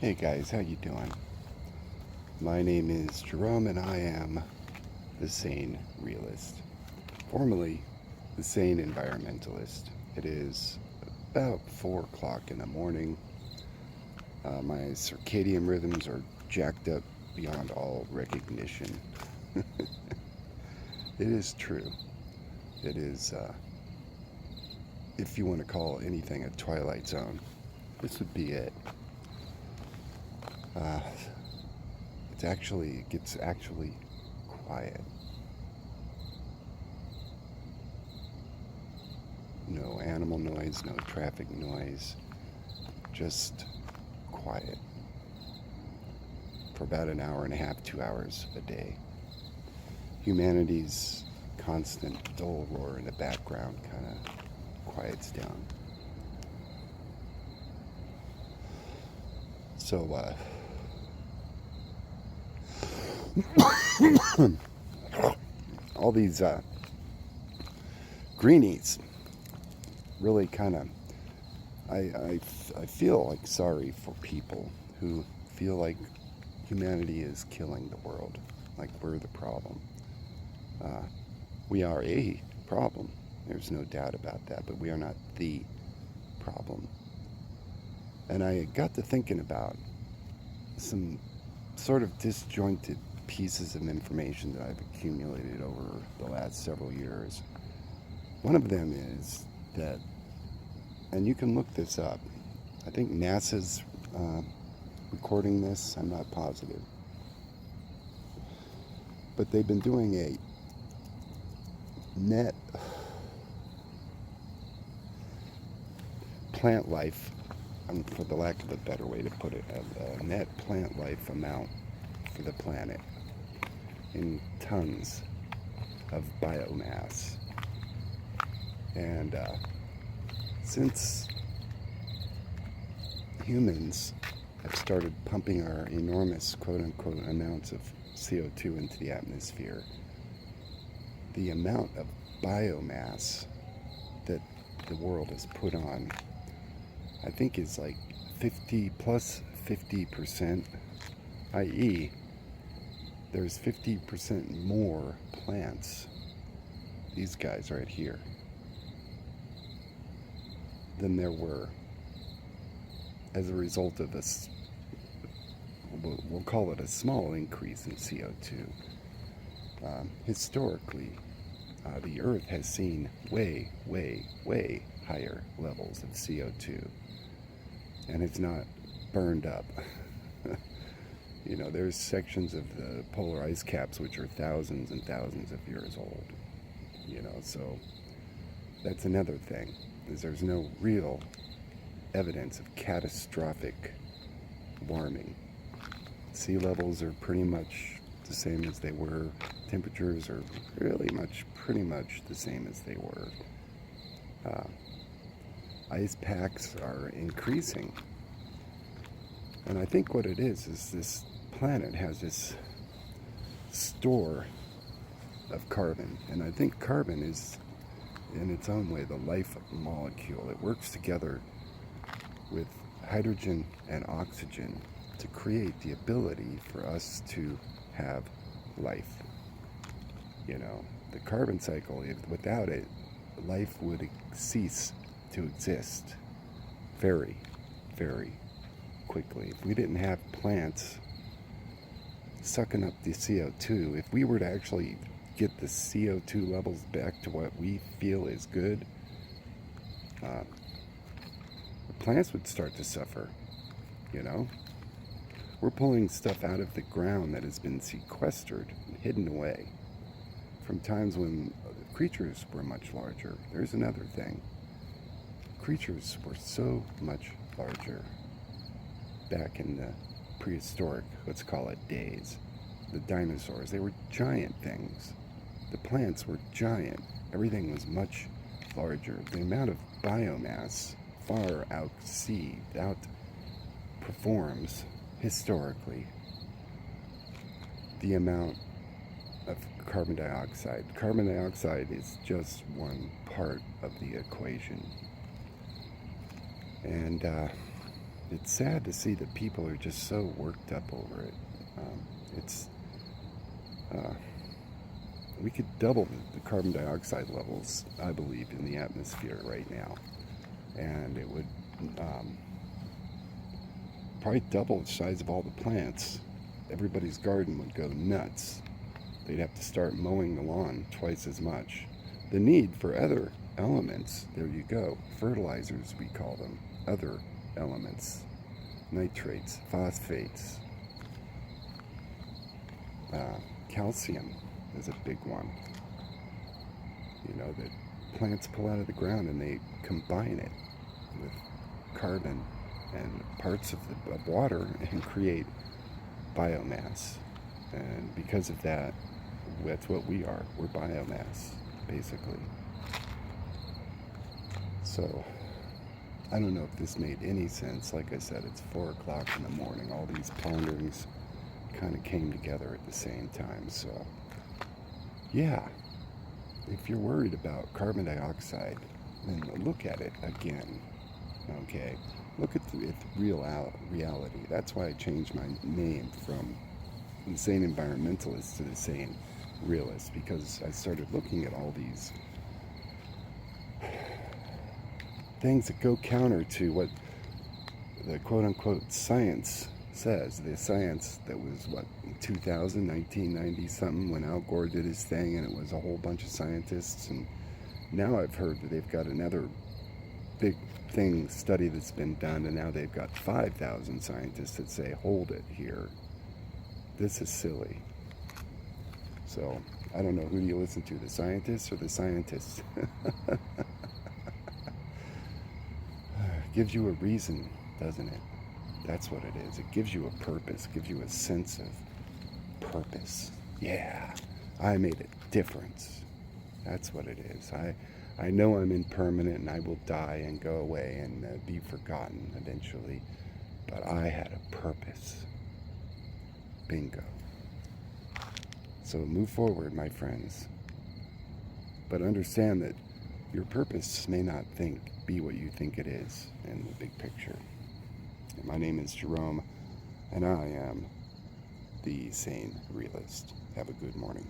Hey guys, how you doing? My name is Jerome and I am the Sane Realist, formerly the Sane Environmentalist. It is about 4 o'clock in the morning. My circadian rhythms are jacked up beyond all recognition. It is true. It is, if you want to call anything a twilight zone, this would be it. Uh, it gets actually quiet. No animal noise, no traffic noise, just quiet for about an hour and a half, 2 hours a day. Humanity's constant dull roar in the background kind of quiets down. So, all these greenies really kind of, I feel like sorry for people who feel like humanity is killing the world, like we're the problem. Uh, we are a problem, there's no doubt about that, but we are not the problem. And I got to thinking about some sort of disjointed pieces of information that I've accumulated over the last several years. One of them is that, and you can look this up, I think NASA's recording this, I'm not positive, but they've been doing a net plant life, for the lack of a better way to put it, a net plant life amount for the planet in tons of biomass. And since humans have started pumping our enormous quote-unquote amounts of CO2 into the atmosphere, the amount of biomass that the world has put on, I think is like 50 plus 50%, i.e., there's 50% more plants, these guys right here, than there were as a result of this, we'll call it a small increase in CO2. Historically, the Earth has seen way, way, way higher levels of CO2, and it's not burned up. You know, there's sections of the polar ice caps which are thousands and thousands of years old. You know, so that's another thing, is there's no real evidence of catastrophic warming. Sea levels are pretty much the same as they were. Temperatures are really pretty much the same as they were. Ice packs are increasing. And I think what it is this planet has this store of carbon. And I think carbon is, in its own way, the life molecule. It works together with hydrogen and oxygen to create the ability for us to have life. You know, the carbon cycle, without it, life would cease to exist very, very quickly. If we didn't have plants sucking up the CO2, if we were to actually get the CO2 levels back to what we feel is good, the plants would start to suffer, you know? We're pulling stuff out of the ground that has been sequestered and hidden away from times when creatures were much larger. There's another thing. Creatures were so much larger back in the prehistoric, let's call it, days. The dinosaurs, they were giant things. The plants were giant. Everything was much larger. The amount of biomass far outperforms historically the amount of carbon dioxide. Carbon dioxide is just one part of the equation. And it's sad to see that people are just so worked up over it. It's we could double the carbon dioxide levels, I believe, in the atmosphere right now, and it would probably double the size of all the plants. Everybody's garden would go nuts. They'd have to start mowing the lawn twice as much. The need for other elements, there you go, fertilizers we call them, other elements, nitrates, phosphates, calcium is a big one, that plants pull out of the ground and they combine it with carbon and parts of water and create biomass. And because of that, that's what we are. We're biomass, basically. So, I don't know if this made any sense. Like I said, it's 4 o'clock in the morning. All these ponderings kind of came together at the same time. So, yeah, if you're worried about carbon dioxide, then look at it again. Okay? Look at the reality. That's why I changed my name from Insane Environmentalist to the Sane Realist, because I started looking at all these things that go counter to what the quote-unquote science says. The science that was, 2000, 1990 something, when Al Gore did his thing, and it was a whole bunch of scientists. And now I've heard that they've got another big study that's been done, and now they've got 5,000 scientists that say, hold it here, this is silly. So I don't know, who do you listen to, the scientists or the scientists? Gives you a reason, doesn't it? That's what it is. It gives you a purpose, gives you a sense of purpose. Yeah, I made a difference. That's what it is. I know I'm impermanent and I will die and go away and be forgotten eventually, but I had a purpose. Bingo. So move forward, my friends. But understand that your purpose may not be what you think it is in the big picture. And my name is Jerome, and I am the Sane Realist. Have a good morning.